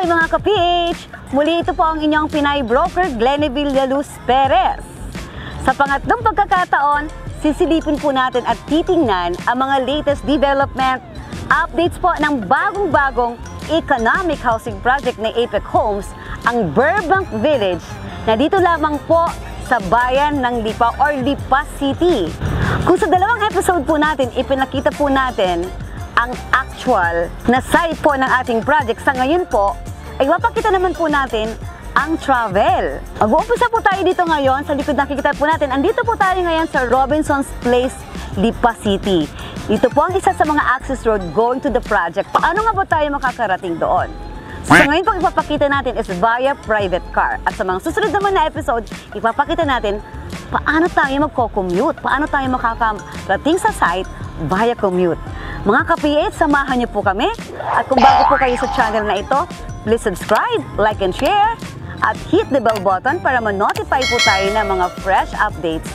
Hi mga ka-PH! Muli ito po ang inyong Pinay broker, Glenny Villaluz Perez. Sa pangatlong pagkakataon, sisilipin po natin at titingnan ang mga latest development, updates po ng bagong-bagong economic housing project ng Apex Homes, ang Burbank Village, na dito lamang po sa bayan ng Lipa or Lipa City. Kung sa dalawang episode po natin, ipinakita po natin ang actual na site po ng ating project. Sa ngayon po, ay mapakita naman po natin ang travel. Mag-uumpisa po tayo dito ngayon. Sa likod nakikita po natin, andito po tayo ngayon sa Robinson's Place, Lipa City. Dito po ang isa sa mga access road going to the project. Paano nga ba tayo makakarating doon? So, sa ngayon po ipapakita natin is via private car. At sa mga susunod naman na episode, ipapakita natin paano tayo magko-commute, paano tayo makakarating sa site via commute. Mga ka-PH, samahan niyo po kami. At kung bago po kayo sa channel na ito, please subscribe, like and share, at hit the bell button para ma-notify po tayo ng mga fresh updates,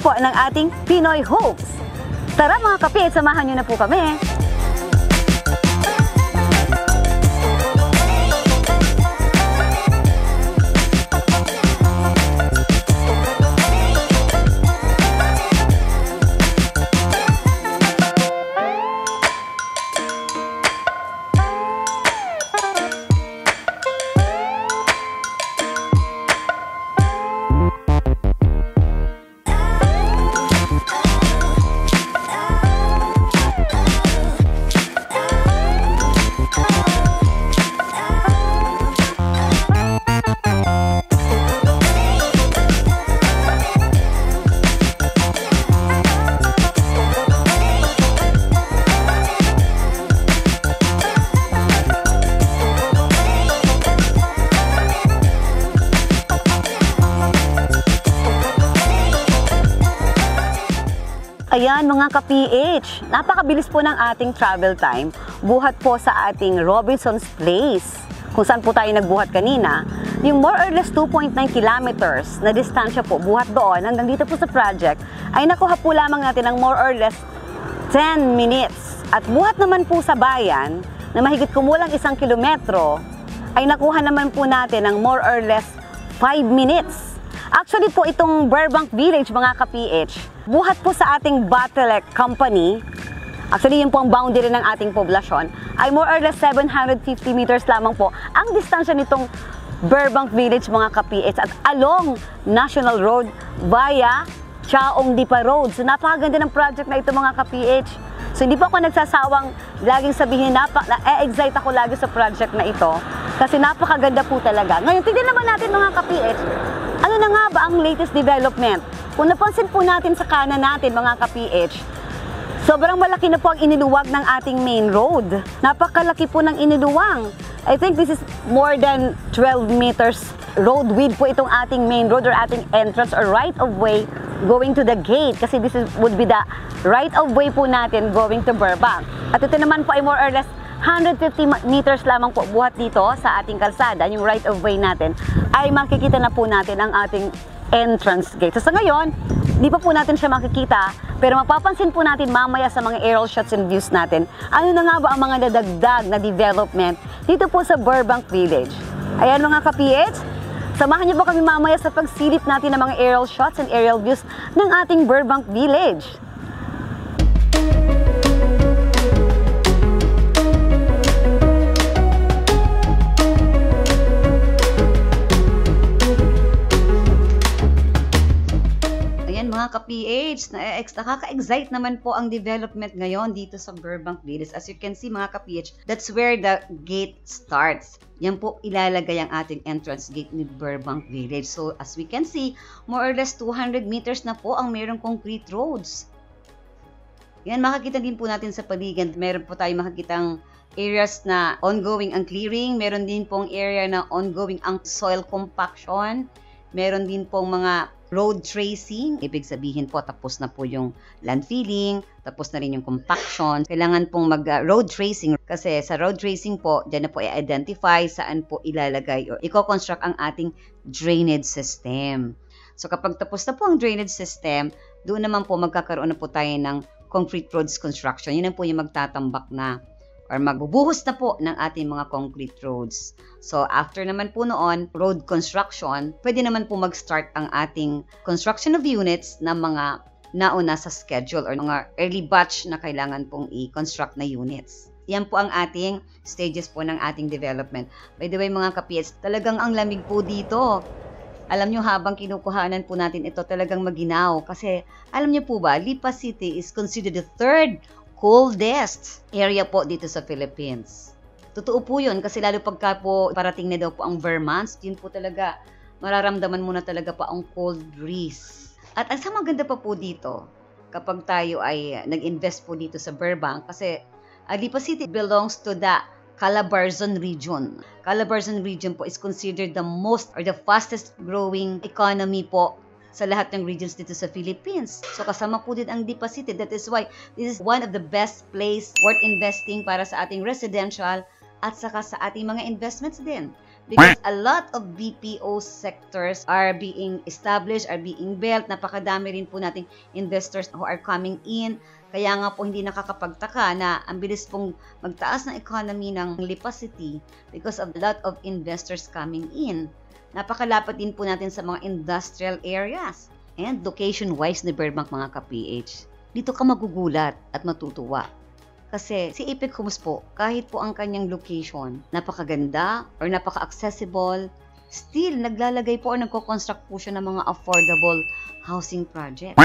po ng ating Pinoy Homes. Tara mga ka-PH, samahan niyo na po kami. Ayan mga ka-PH, napakabilis po ng ating travel time. Buhat po sa ating Robinson's Place, kung saan po tayo nagbuhat kanina. Yung more or less 2.9 kilometers na distansya po, buhat doon hanggang dito po sa project, ay nakuha po lamang natin ng more or less 10 minutes. At buhat naman po sa bayan, na mahigit kumulang 1 kilometro, ay nakuha naman po natin ng more or less 5 minutes. Actually po itong Burbank Village mga ka-PH, buhat po sa ating Battelec Company, actually yun po ang boundary ng ating poblasyon, ay more or less 750 meters lamang po ang distansya nitong Burbank Village mga ka-PH at along National Road via Chaong Lipa Road. So napakaganda ng project na ito mga ka-PH. So hindi po ako nagsasawang laging sabihin na-excite ako lagi sa project na ito kasi napakaganda po talaga. Ngayon, tignan naman natin mga ka-PH, ano na nga ba ang latest development? Kung napansin po natin sa kanan natin mga ka-PH, sobrang malaki na po ang iniluwag ng ating main road. Napakalaki po ng iniluwang. I think this is more than 12 meters road width po itong ating main road or ating entrance or right of way going to the gate. Kasi this would be the right of way po natin going to Burbank. At ito naman po ay more or less 150 meters lamang po buhat dito sa ating kalsada, yung right of way natin, ay makikita na po natin ang ating entrance gate. So sa ngayon, di pa po natin siya makikita, pero mapapansin po natin mamaya sa mga aerial shots and views natin, ano na nga ba ang mga nadagdag na development dito po sa Burbank Village. Ayan mga ka-PH, samahan niyo po kami mamaya sa pagsilip natin ng mga aerial shots and aerial views ng ating Burbank Village. Mga ka-PH, nakaka-excite naman po ang development ngayon dito sa Burbank Village. As you can see mga ka-PH, that's where the gate starts. Yan po ilalagay ang ating entrance gate ni Burbank Village. So as we can see, more or less 200 meters na po ang mayroong concrete roads. Yan, makikita din po natin sa paligid. Meron po tayo makikitang areas na ongoing ang clearing. Meron din pong area na ongoing ang soil compaction. Meron din pong mga road tracing, ibig sabihin po tapos na po yung land filling, tapos na rin yung compaction. Kailangan pong mag-road tracing kasi sa road tracing po, dyan na po i-identify saan po ilalagay o i-construct ang ating drainage system. So kapag tapos na po ang drainage system, doon naman po magkakaroon na po tayo ng concrete roads construction. Yun na po yung magtatambak na or magbubuhos na po ng ating mga concrete roads. So, after naman po noon, road construction, pwede naman po mag-start ang ating construction of units ng mga nauna sa schedule or mga early batch na kailangan pong i-construct na units. Yan po ang ating stages po ng ating development. By the way, mga ka-PH, talagang ang lamig po dito. Alam nyo, habang kinukuhanan po natin ito, talagang maginaw. Kasi, alam nyo po ba, Lipa City is considered the third coldest area po dito sa Philippines. Totoo po yun, kasi lalo pagka po parating na daw po ang Burr months, yun po talaga, mararamdaman mo na talaga pa ang cold breeze. At ang maganda pa po dito, kapag tayo ay nag-invest po dito sa Burbank, kasi Lipa City belongs to the Calabarzon region. Calabarzon region po is considered the most or the fastest growing economy po sa lahat ng regions dito sa Philippines. So kasama po din ang Lipa City. That is why this is one of the best place worth investing para sa ating residential at saka sa ating mga investments din. Because a lot of BPO sectors are being established, are being built. Napakadami rin po nating investors who are coming in. Kaya nga po hindi nakakapagtaka na ang bilis pong magtaas ng economy ng Lipa City because of a lot of investors coming in. Napakalapit din po natin sa mga industrial areas. And location-wise ni Burbank, mga ka-PH, dito ka magugulat at matutuwa. Kasi si Epic Homes po, kahit po ang kanyang location, napakaganda or napaka-accessible, still naglalagay po o nagko-construct po siya ng mga affordable housing project.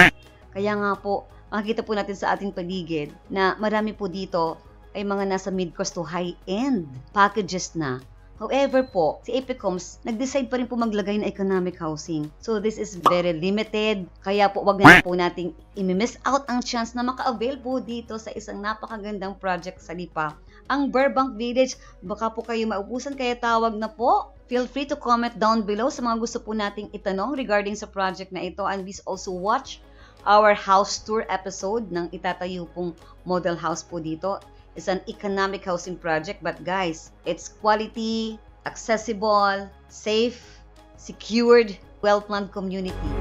Kaya nga po, makikita po natin sa ating paligid na marami po dito ay mga nasa mid-cost to high-end packages na. However po, si Epic Homes, nag-decide pa rin po maglagay ng economic housing. So this is very limited. Kaya po, wag na po nating i-miss out ang chance na maka-avail po dito sa isang napakagandang project sa Lipa. Ang Burbank Village, baka po kayo maubusan, kaya tawag na po. Feel free to comment down below sa mga gusto po nating itanong regarding sa project na ito. And please also watch our house tour episode ng itatayo pong model house po dito. It's an economic housing project, but guys, it's quality, accessible, safe, secured, well-planned community.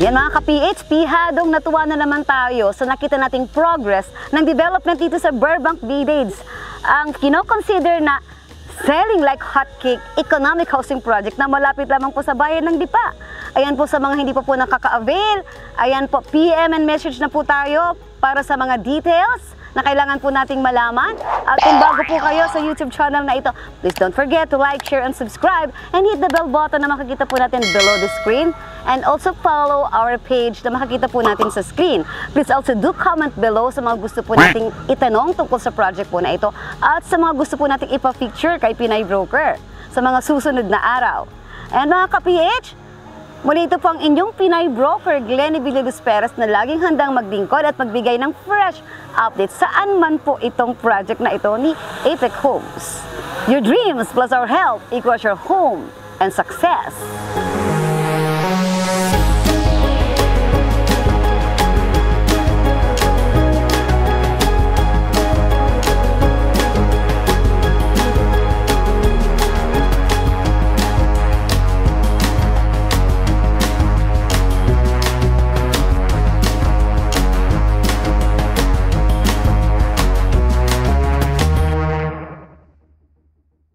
Yan mga ka-PH, pihadong natuwa na naman tayo sa nakita nating progress ng development dito sa Burbank Village. Ang kino-consider na selling like hotcake economic housing project na malapit lamang po sa bayan ng Lipa. Ayan po sa mga hindi pa po nakaka-avail. Ayan po, PM and message na po tayo para sa mga details na kailangan po nating malaman. At kung bago po kayo sa YouTube channel na ito, please don't forget to like, share, and subscribe, and hit the bell button na makikita po natin below the screen. And also follow our page na makikita po natin sa screen. Please also do comment below sa mga gusto po nating itanong tungkol sa project po na ito at sa mga gusto po nating ipa-feature kay Pinay Broker sa mga susunod na araw. And mga ka-PH, muli ito po ang inyong Pinay Broker, Glenny Villaluz Perez, na laging handang maglingkod at magbigay ng fresh update saan man po itong project na ito ni Epic Homes. Your dreams plus our help equals your home and success.